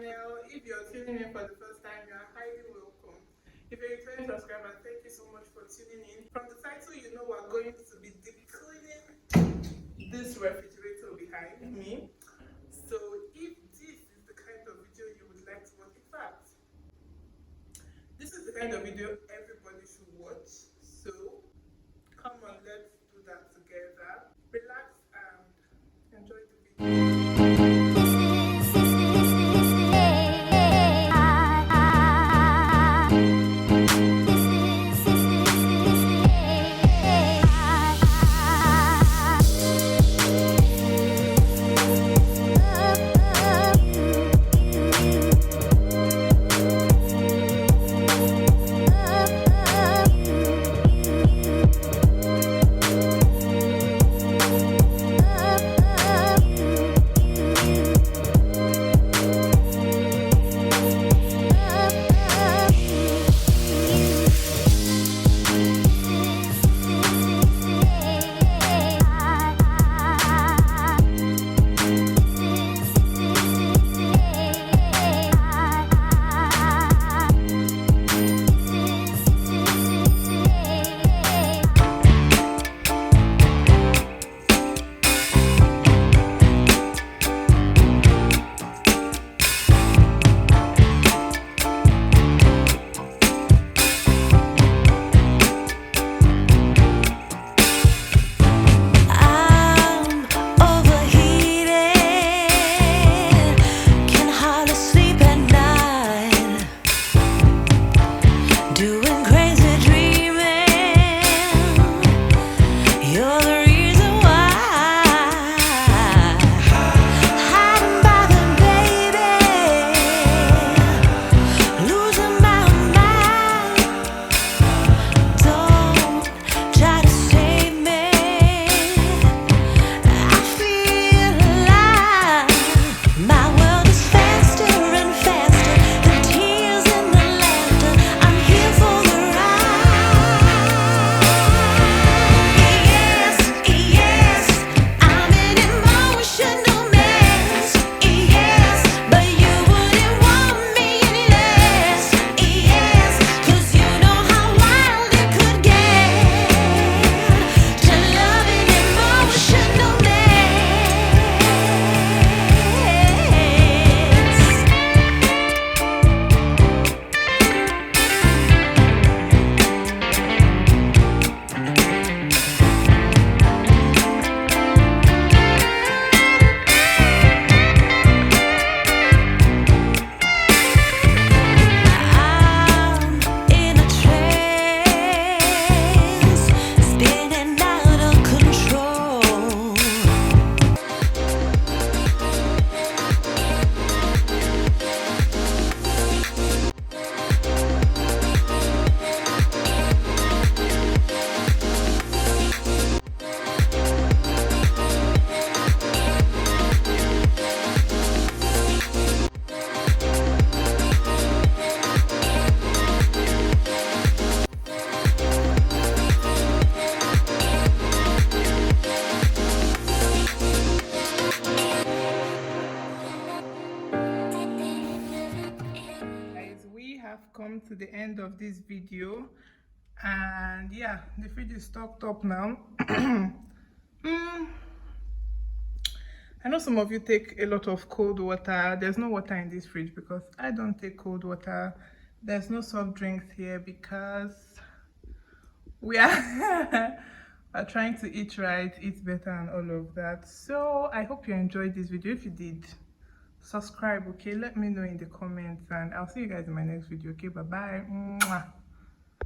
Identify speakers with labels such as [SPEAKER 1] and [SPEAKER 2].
[SPEAKER 1] channel. If you're tuning in for the first time, you're highly welcome. If you're a returning subscriber, thank you so much for tuning in. From the title, you know we're going to be deep cleaning this refrigerator behind me. So if this is the kind of video you would like to watch, in fact, this is the kind of video everybody should watch. So come on, let's do that together. Relax and enjoy the video. Come to the end of this video, and yeah, the fridge is stocked up now. I know some of you take a lot of cold water. There's no water in this fridge because I don't take cold water. There's no soft drinks here because we are are trying to eat right, eat better, and all of that. So I hope you enjoyed this video. If you did, subscribe, okay? Let me know in the comments, and I'll see you guys in my next video. Okay, bye bye.